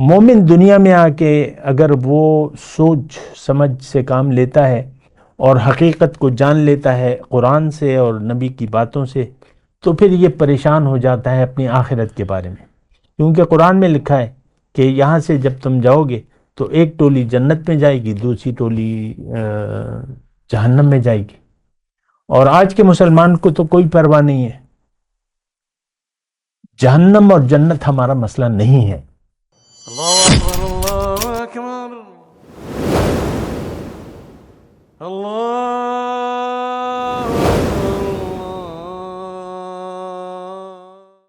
مومن دنیا میں آ کے اگر وہ سوچ سمجھ سے کام لیتا ہے اور حقیقت کو جان لیتا ہے قرآن سے اور نبی کی باتوں سے، تو پھر یہ پریشان ہو جاتا ہے اپنی آخرت کے بارے میں، کیونکہ قرآن میں لکھا ہے کہ یہاں سے جب تم جاؤ گے تو ایک ٹولی جنت میں جائے گی، دوسری ٹولی جہنم میں جائے گی۔ اور آج کے مسلمان کو تو کوئی پرواہ نہیں ہے، جہنم اور جنت ہمارا مسئلہ نہیں ہے۔ اللہ اکبر اللہ اکبر اللہ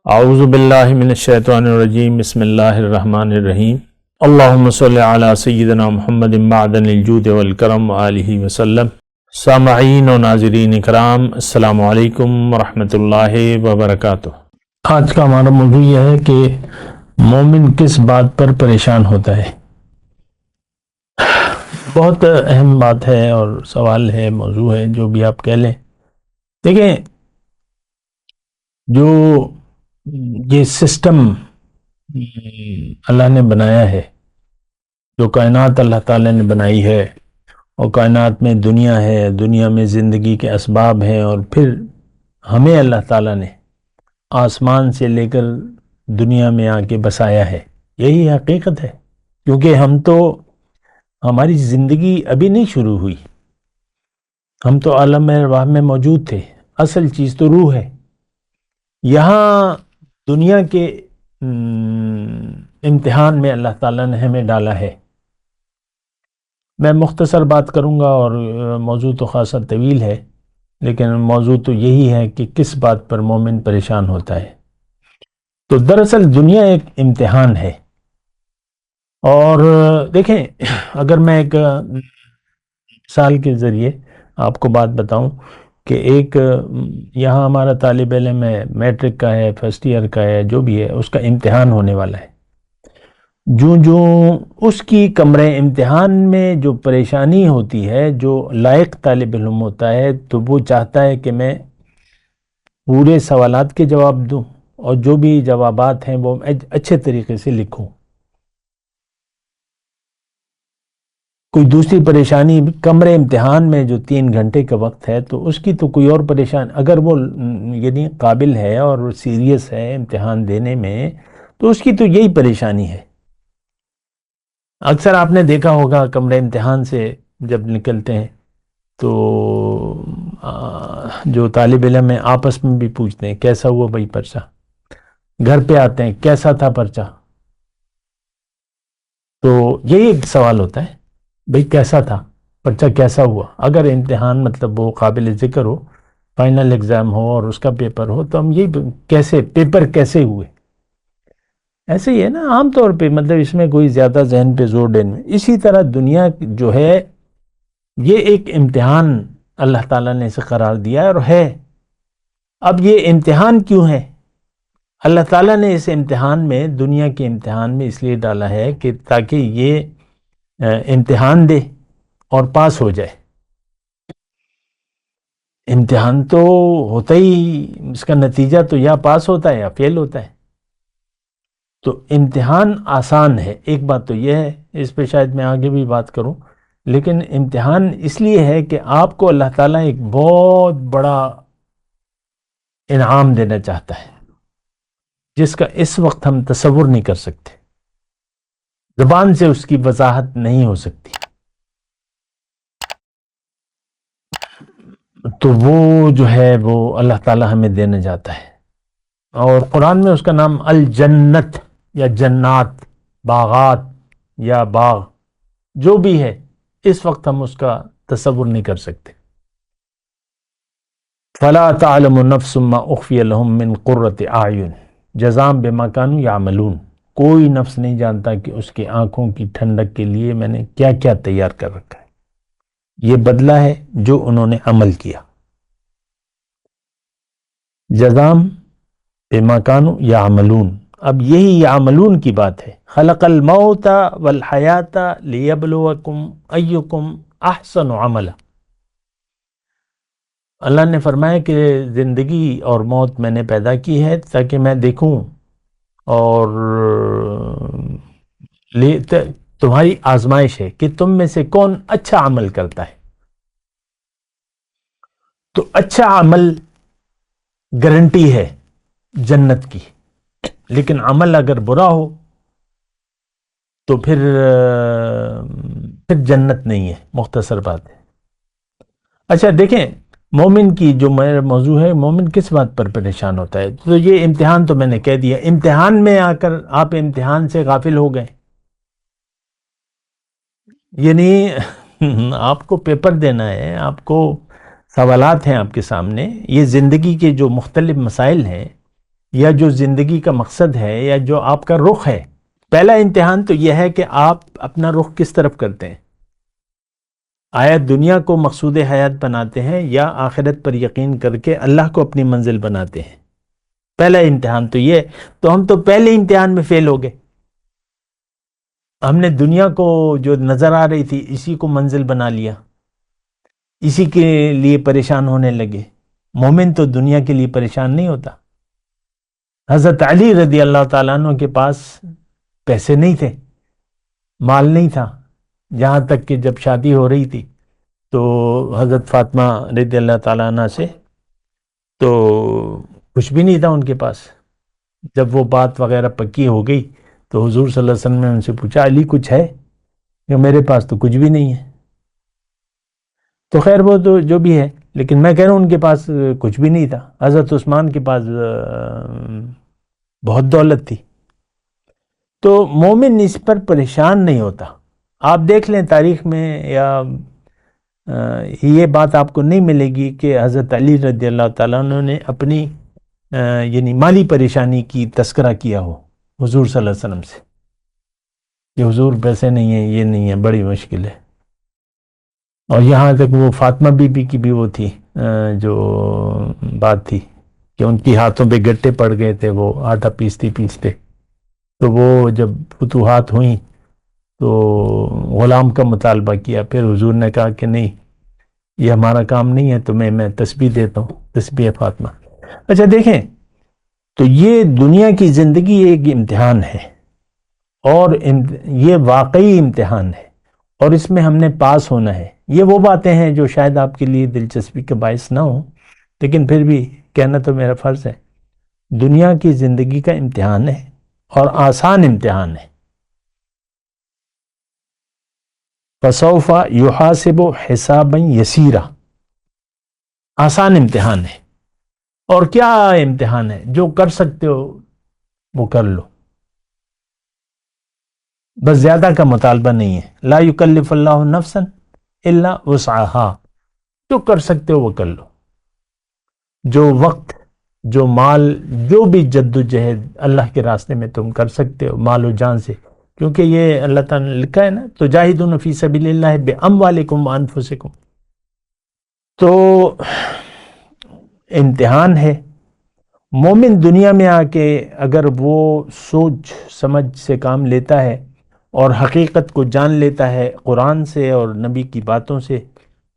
اعوذ باللہ من الشیطان الرجیم، بسم اللہ الرحمن الرحیم۔ اللہم صلی علی سیدنا محمد معدن الجود والکرم وآلہ وسلم۔ سامعین و ناظرین اکرام، السلام علیکم ورحمۃ اللہ وبرکاتہ۔ آج کا ہمارا موضوع یہ ہے کہ مومن کس بات پر پریشان ہوتا ہے۔ بہت اہم بات ہے اور سوال ہے، موضوع ہے، جو بھی آپ کہہ لیں۔ دیکھیں، جو یہ سسٹم اللہ نے بنایا ہے، جو کائنات اللہ تعالیٰ نے بنائی ہے، اور کائنات میں دنیا ہے، دنیا میں زندگی کے اسباب ہیں، اور پھر ہمیں اللہ تعالیٰ نے آسمان سے لے کر دنیا میں آ کے بسایا ہے، یہی حقیقت ہے۔ کیونکہ ہماری زندگی ابھی نہیں شروع ہوئی، ہم تو عالم ارواح میں موجود تھے، اصل چیز تو روح ہے۔ یہاں دنیا کے امتحان میں اللہ تعالیٰ نے ہمیں ڈالا ہے۔ میں مختصر بات کروں گا، اور موضوع تو خاصا طویل ہے، لیکن موضوع تو یہی ہے کہ کس بات پر مومن پریشان ہوتا ہے۔ تو دراصل دنیا ایک امتحان ہے، اور دیکھیں، اگر میں ایک مثال کے ذریعے آپ کو بات بتاؤں کہ ایک یہاں ہمارا طالب علم ہے، میٹرک کا ہے، فرسٹ ایئر کا ہے، جو بھی ہے، اس کا امتحان ہونے والا ہے۔ جو اس کی کمرے امتحان میں جو پریشانی ہوتی ہے، جو لائق طالب علم ہوتا ہے، تو وہ چاہتا ہے کہ میں پورے سوالات کے جواب دوں، اور جو بھی جوابات ہیں وہ اچھے طریقے سے لکھوں۔ کوئی دوسری پریشانی کمرے امتحان میں جو 3 گھنٹے کا وقت ہے، تو اس کی تو کوئی اور پریشان، اگر وہ یعنی قابل ہے اور سیریس ہے امتحان دینے میں، تو اس کی تو یہی پریشانی ہے۔ اکثر آپ نے دیکھا ہوگا کمرے امتحان سے جب نکلتے ہیں تو جو طالب علم ہیں آپس میں بھی پوچھتے ہیں کیسا ہوا بھائی پرچہ، گھر پہ آتے ہیں کیسا تھا پرچہ، تو یہی ایک سوال ہوتا ہے، بھئی کیسا تھا پرچہ، کیسا ہوا۔ اگر امتحان مطلب وہ قابل ذکر ہو، فائنل ایگزام ہو اور اس کا پیپر ہو، تو ہم یہی پیپر کیسے ہوئے، ایسے ہی ہے نا عام طور پہ، مطلب اس میں کوئی زیادہ ذہن پہ زور دینے۔ اسی طرح دنیا جو ہے یہ ایک امتحان اللہ تعالیٰ نے اسے قرار دیا اور ہے۔ اب یہ امتحان کیوں ہے؟ اللہ تعالیٰ نے اس امتحان میں، دنیا کے امتحان میں اس لیے ڈالا ہے کہ تاکہ یہ امتحان دے اور پاس ہو جائے۔ امتحان تو ہوتا ہی، اس کا نتیجہ تو یا پاس ہوتا ہے یا فیل ہوتا ہے۔ تو امتحان آسان ہے، ایک بات تو یہ ہے، اس پہ شاید میں آگے بھی بات کروں، لیکن امتحان اس لیے ہے کہ آپ کو اللہ تعالیٰ ایک بہت بڑا انعام دینا چاہتا ہے، جس کا اس وقت ہم تصور نہیں کر سکتے، زبان سے اس کی وضاحت نہیں ہو سکتی۔ تو وہ جو ہے وہ اللہ تعالیٰ ہمیں دینا چاہتا ہے، اور قرآن میں اس کا نام الجنت یا جنات، باغات یا باغ، جو بھی ہے، اس وقت ہم اس کا تصور نہیں کر سکتے۔ فَلَا تَعْلَمُ نَفْسٌ مَّا أُخْفِيَ لَهُم مِّن قُرَّةِ أَعْيُنٍ جَزَاءً بِمَا كَانُوا يَعْمَلُونَ۔ کوئی نفس نہیں جانتا کہ اس کی آنکھوں کی ٹھنڈک کے لیے میں نے کیا کیا تیار کر رکھا ہے، یہ بدلہ ہے جو انہوں نے عمل کیا۔ جَزَاءً بِمَا كَانُوا يَعْمَلُونَ، اب یہی یعملون کی بات ہے۔ خلق الموت والحیات لیبلوکم ایکم احسن عملا۔ اللہ نے فرمایا کہ زندگی اور موت میں نے پیدا کی ہے تاکہ میں دیکھوں اور تمہاری آزمائش ہے کہ تم میں سے کون اچھا عمل کرتا ہے. تو اچھا عمل گارنٹی ہے جنت کی، لیکن عمل اگر برا ہو تو پھر جنت نہیں ہے. مختصر بات ہے. اچھا دیکھیں، مومن کی جو میرا موضوع ہے، مومن کس بات پر پریشان ہوتا ہے؟ تو یہ امتحان تو میں نے کہہ دیا. امتحان میں آ کر آپ امتحان سے غافل ہو گئے، یعنی آپ کو پیپر دینا ہے، آپ کو سوالات ہیں آپ کے سامنے. یہ زندگی کے جو مختلف مسائل ہیں، یا جو زندگی کا مقصد ہے، یا جو آپ کا رخ ہے. پہلا امتحان تو یہ ہے کہ آپ اپنا رخ کس طرف کرتے ہیں. آیا دنیا کو مقصود حیات بناتے ہیں، یا آخرت پر یقین کر کے اللہ کو اپنی منزل بناتے ہیں. پہلا امتحان تو یہ. تو ہم تو پہلے امتحان میں فیل ہو گئے. ہم نے دنیا کو جو نظر آ رہی تھی اسی کو منزل بنا لیا، اسی کے لیے پریشان ہونے لگے. مومن تو دنیا کے لیے پریشان نہیں ہوتا. حضرت علی رضی اللہ تعالیٰ عنہ کے پاس پیسے نہیں تھے، مال نہیں تھا. جہاں تک کہ جب شادی ہو رہی تھی تو حضرت فاطمہ رضی اللہ تعالیٰ عنہ سے تو کچھ بھی نہیں تھا ان کے پاس. جب وہ بات وغیرہ پکی ہو گئی تو حضور صلی اللہ علیہ وسلم نے ان سے پوچھا، علی کچھ ہے؟ کہ میرے پاس تو کچھ بھی نہیں ہے. تو خیر وہ تو جو بھی ہے، لیکن میں کہہ رہا ہوں ان کے پاس کچھ بھی نہیں تھا. حضرت عثمان کے پاس بہت دولت تھی. تو مومن اس پر پریشان نہیں ہوتا. آپ دیکھ لیں تاریخ میں، یا یہ بات آپ کو نہیں ملے گی کہ حضرت علی رضی اللہ تعالیٰ عنہ نے اپنی یعنی مالی پریشانی کی تذکرہ کیا ہو حضور صلی اللہ علیہ وسلم سے کہ حضور پیسے نہیں ہیں، یہ نہیں ہے، بڑی مشکل ہے. اور یہاں تک وہ فاطمہ بی بی کی بھی وہ تھی جو بات تھی کہ ان کی ہاتھوں پہ گٹے پڑ گئے تھے، وہ آٹا پیستے پیستے. تو وہ جب فتوحات ہوئیں تو غلام کا مطالبہ کیا. پھر حضور نے کہا کہ نہیں، یہ ہمارا کام نہیں ہے، تمہیں تسبیح دیتا ہوں، تسبیح فاطمہ. اچھا دیکھیں، تو یہ دنیا کی زندگی ایک امتحان ہے، اور یہ واقعی امتحان ہے، اور اس میں ہم نے پاس ہونا ہے. یہ وہ باتیں ہیں جو شاید آپ کے لیے دلچسپی کا باعث نہ ہو، لیکن پھر بھی کہنا تو میرا فرض ہے. دنیا کی زندگی کا امتحان ہے، اور آسان امتحان ہے. فسوف یحاسب حسابا یسیرا، آسان امتحان ہے. اور کیا امتحان ہے؟ جو کر سکتے ہو وہ کر لو، بس زیادہ کا مطالبہ نہیں ہے. لا یکلف اللہ نفسا الا وسعها، جو کر سکتے ہو وہ کر لو. جو وقت، جو مال، جو بھی جد و جہد اللہ کے راستے میں تم کر سکتے ہو مال و جان سے، کیونکہ یہ اللہ تعالیٰ نے لکھا ہے نا، تو جاہدون فی سبیل اللہ باموالکم وانفسکم. تو امتحان ہے. مومن دنیا میں آ کے اگر وہ سوچ سمجھ سے کام لیتا ہے اور حقیقت کو جان لیتا ہے قرآن سے اور نبی کی باتوں سے،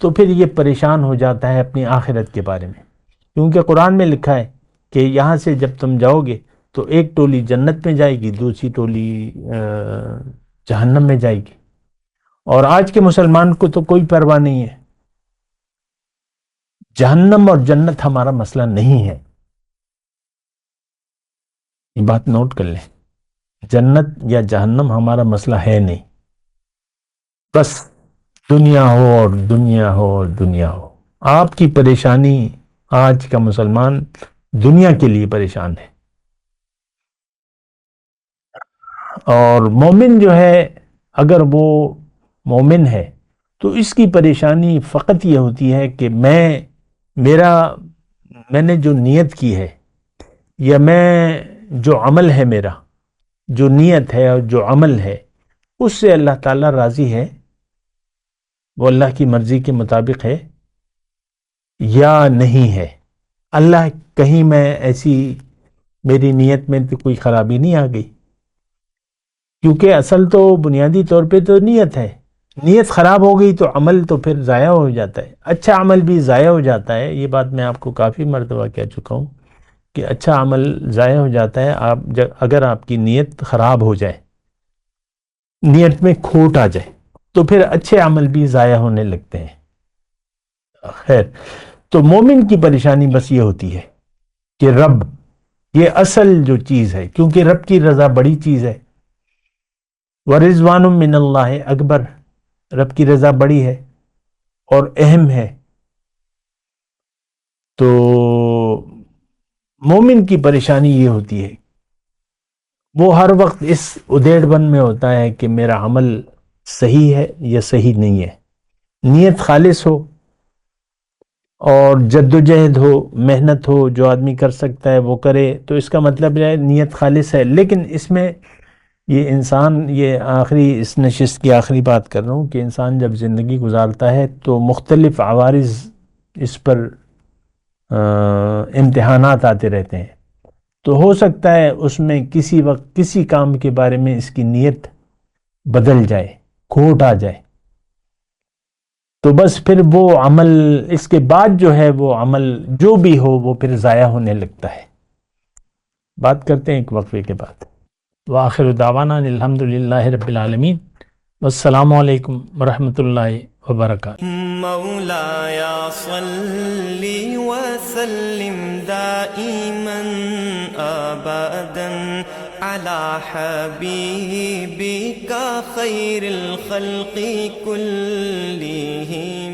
تو پھر یہ پریشان ہو جاتا ہے اپنی آخرت کے بارے میں. کیونکہ قرآن میں لکھا ہے کہ یہاں سے جب تم جاؤ گے تو ایک ٹولی جنت میں جائے گی، دوسری ٹولی جہنم میں جائے گی. اور آج کے مسلمان کو تو کوئی پرواہ نہیں ہے. جہنم اور جنت ہمارا مسئلہ نہیں ہے، یہ بات نوٹ کر لیں. جنت یا جہنم ہمارا مسئلہ ہے نہیں. بس دنیا ہو اور دنیا ہو اور دنیا ہو. آپ کی پریشانی، آج کا مسلمان دنیا کے لیے پریشان ہے. اور مومن جو ہے، اگر وہ مومن ہے تو اس کی پریشانی فقط یہ ہوتی ہے کہ میں نے جو نیت کی ہے، یا میں جو عمل ہے، میرا جو نیت ہے اور جو عمل ہے، اس سے اللہ تعالیٰ راضی ہے، وہ اللہ کی مرضی کے مطابق ہے یا نہیں ہے. اللہ کہیں میں ایسی میری نیت میں تو کوئی خرابی نہیں آ گئی، کیونکہ اصل تو بنیادی طور پہ تو نیت ہے. نیت خراب ہو گئی تو عمل تو پھر ضائع ہو جاتا ہے. اچھا عمل بھی ضائع ہو جاتا ہے. یہ بات میں آپ کو کافی مرتبہ کہہ چکا ہوں کہ اچھا عمل ضائع ہو جاتا ہے اگر آپ کی نیت خراب ہو جائے. نیت میں کھوٹ آ جائے تو پھر اچھے عمل بھی ضائع ہونے لگتے ہیں. خیر، تو مومن کی پریشانی بس یہ ہوتی ہے کہ رب، یہ اصل جو چیز ہے، کیونکہ رب کی رضا بڑی چیز ہے، وَرِضْوَانٌ مِّنَ اللَّهِ اکبر، رب کی رضا بڑی ہے اور اہم ہے. تو مومن کی پریشانی یہ ہوتی ہے، وہ ہر وقت اس ادھیڑ بن میں ہوتا ہے کہ میرا عمل صحیح ہے یا صحیح نہیں ہے. نیت خالص ہو اور جد و جہد ہو، محنت ہو، جو آدمی کر سکتا ہے وہ کرے، تو اس کا مطلب ہے نیت خالص ہے. لیکن اس میں یہ انسان، یہ آخری اس نشست کی آخری بات کر رہا ہوں کہ انسان جب زندگی گزارتا ہے تو مختلف عوارض اس پر امتحانات آتے رہتے ہیں. تو ہو سکتا ہے اس میں کسی وقت کسی کام کے بارے میں اس کی نیت بدل جائے، کھوٹ آ جائے، تو بس پھر وہ عمل، اس کے بعد جو ہے وہ عمل جو بھی ہو وہ پھر ضائع ہونے لگتا ہے. بات کرتے ہیں ایک وقفے کے بعد. وآخر دعوانا الحمد للہ رب العالمین، والسلام علیکم ورحمۃ اللہ وبرکاتہ. مولاي صل وسلم دائما ابدا على حبيبك خير الخلق كلهم.